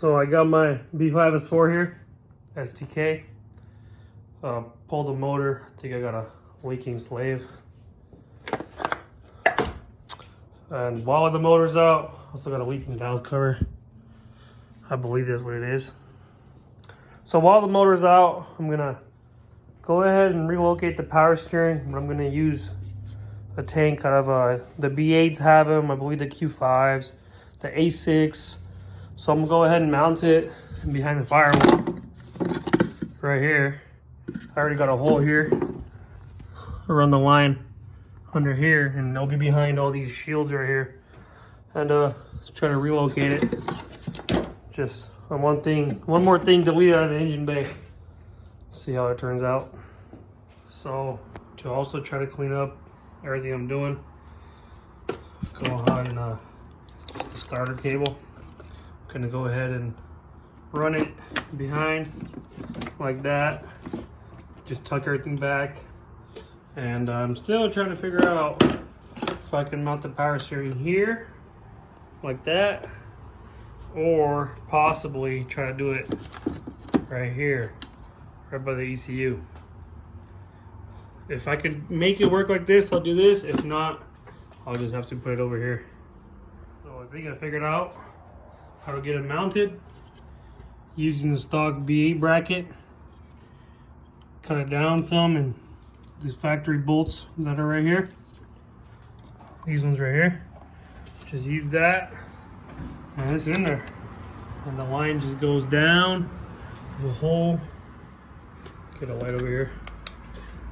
So I got my B5S4 here, STK. Pulled the motor. I think I got a leaking slave. And while the motor's out, also got a leaking valve cover. I believe that's what it is. So while the motor's out, I'm gonna go ahead and relocate the power steering. But I'm gonna use a tank out of the B8s have them. I believe the Q5s, the A6. So I'm gonna go ahead and mount it behind the firewall right here. I already got a hole here. I run the line under here, and they'll be behind all these shields right here. And let's try to relocate it. Just one more thing to leave out of the engine bay. See how it turns out. So to also try to clean up everything I'm doing, go ahead and just the starter cable. I'm gonna go ahead and run it behind like that. Just tuck everything back. And I'm still trying to figure out if I can mount the power steering here like that, or possibly try to do it right here, right by the ECU. If I could make it work like this, I'll do this. If not, I'll just have to put it over here. So I think I figured out how to get it mounted using the stock B8 bracket. Cut it down some, and these factory bolts that are right here, these ones right here, just use that, and it's in there. And the line just goes down the hole. Get a light over here.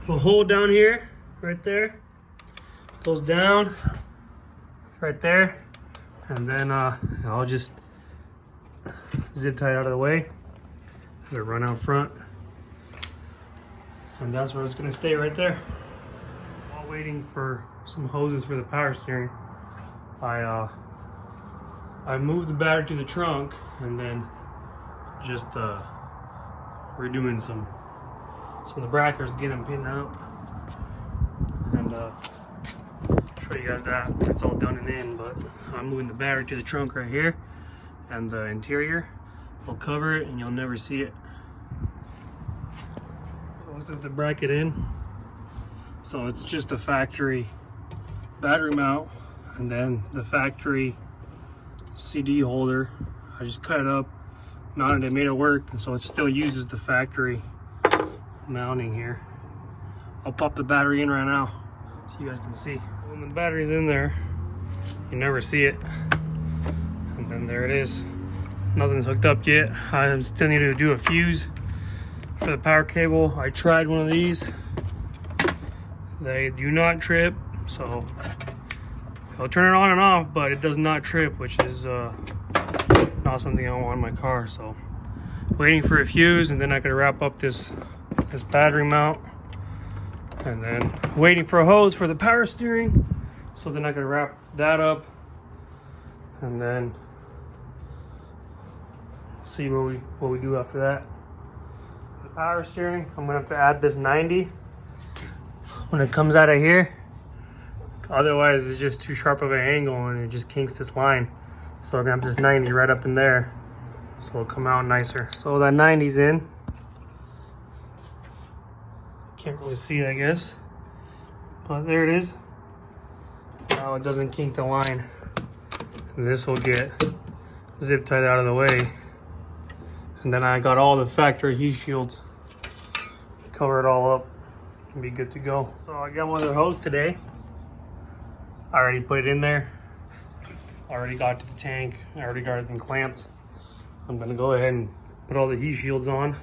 The hole down here, right there, goes down right there, and then I'll just zip tie it out of the way. Have it run out front, and that's where it's gonna stay, right there. While waiting for some hoses for the power steering, I moved the battery to the trunk, and then just redoing some of the brackets, get them pinned out, and show you guys that it's all done and in. But I'm moving the battery to the trunk right here, and the interior will cover it, and you'll never see it. Close up the bracket in. So it's just a factory battery mount, and then the factory CD holder. I just cut it up, mounted it, made it work, and so it still uses the factory mounting here. I'll pop the battery in right now so you guys can see. When the battery's in there, you never see it, and then there it is. Nothing's hooked up yet. I still need to do a fuse for the power cable. I tried one of these. They do not trip, so I'll turn it on and off, but it does not trip, which is not something I want in my car. So waiting for a fuse, and then I could wrap up this battery mount, and then waiting for a hose for the power steering, so then I could wrap that up, and then see what we do after that. The power steering, I'm gonna have to add this 90 when it comes out of here. Otherwise, it's just too sharp of an angle, and it just kinks this line. So I'm gonna have this 90 right up in there, so it'll come out nicer. So that 90's in. Can't really see it, I guess, but there it is. Now it doesn't kink the line. And this will get zip tied out of the way. And then I got all the factory heat shields, cover it all up, and be good to go. So I got one of the hose today. I already put it in there. I already got to the tank. I already got everything clamped. I'm gonna go ahead and put all the heat shields on,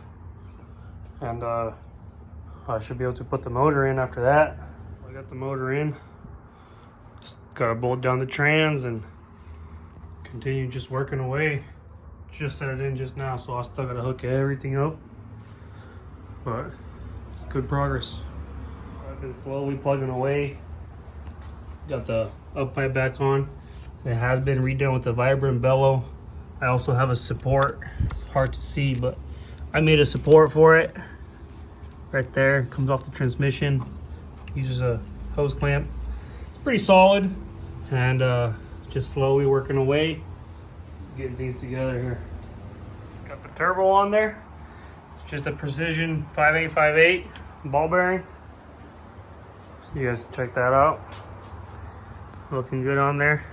and I should be able to put the motor in after that. I got the motor in. Just gotta bolt down the trans and continue just working away. Just set it in just now, so I still gotta hook everything up, but it's good progress. I've been slowly plugging away. Got the up pipe back on. It has been redone with the Vibrant bellow. I also have a support. It's hard to see, but I made a support for it right there. It comes off the transmission. Uses a hose clamp. It's pretty solid, and just slowly working away, getting things together here. Got the turbo on there. It's just a Precision 5858 ball bearing. So you guys can check that out. Looking good on there.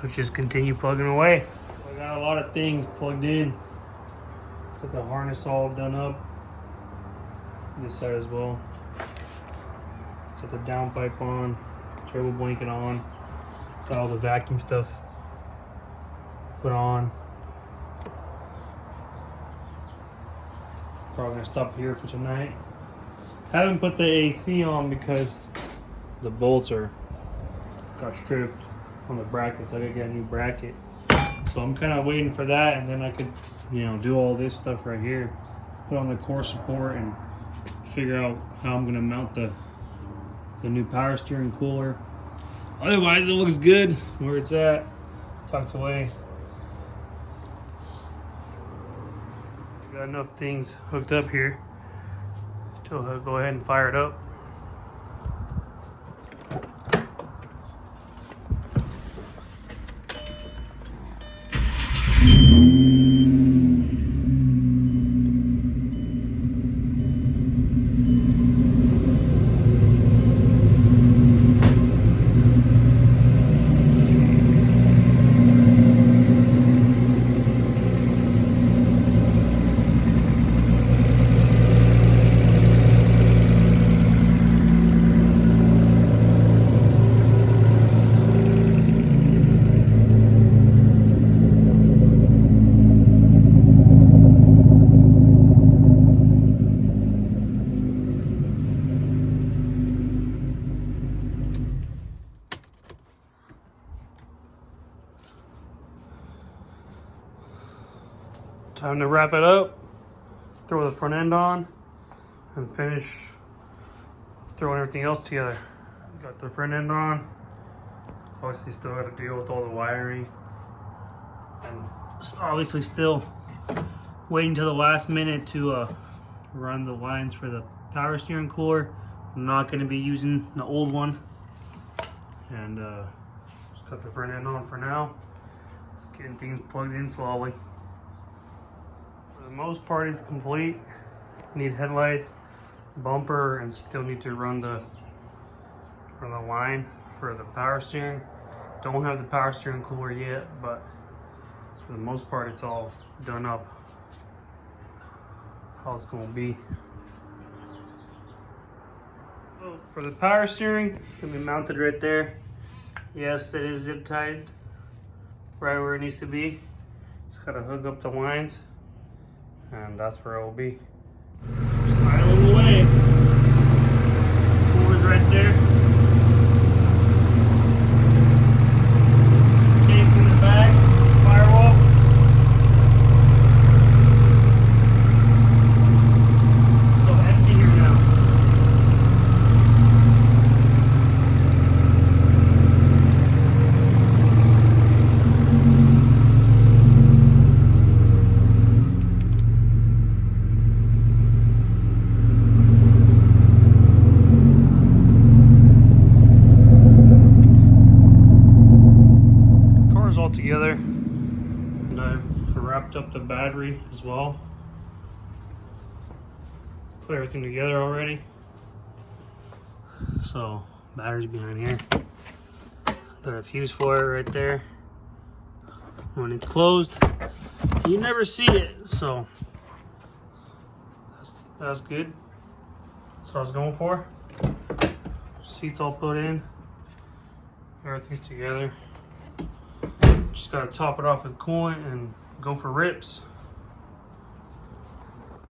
Let's just continue plugging away. I got a lot of things plugged in. Got the harness all done up. This side as well. Got the downpipe on, turbo blanket on. Got all the vacuum stuff put on. Probably gonna stop here for tonight. Haven't put the AC on because the bolts got stripped on the brackets. I gotta get a new bracket. So I'm kind of waiting for that, and then I could, do all this stuff right here. Put on the core support and figure out how I'm gonna mount the new power steering cooler. Otherwise, it looks good where it's at, tucked away. Got enough things hooked up here to go ahead and fire it up. Time to wrap it up, throw the front end on, and finish throwing everything else together. Got the front end on. Obviously still got to deal with all the wiring. And obviously still waiting till the last minute to run the lines for the power steering cooler. I'm not going to be using the old one. And just got the front end on for now. Just getting things plugged in slowly. The most part is complete. Need headlights, bumper, and still need to run the line for the power steering. Don't have the power steering cooler yet, but for the most part it's all done up how it's going to be. So for the power steering, it's going to be mounted right there. Yes, it is zip tied right where it needs to be. Just got to hook up the lines, and that's where it will be. Slide all the way. Cooler's right there. Tanks in the back. Firewall. So empty here now. All together, and I've wrapped up the battery as well. Put everything together already. So battery's behind here. Got a fuse for it right there. When it's closed, you never see it, so that's good. That's what I was going for. Seats all put in. Everything's together. Just gotta top it off with coolant and go for rips.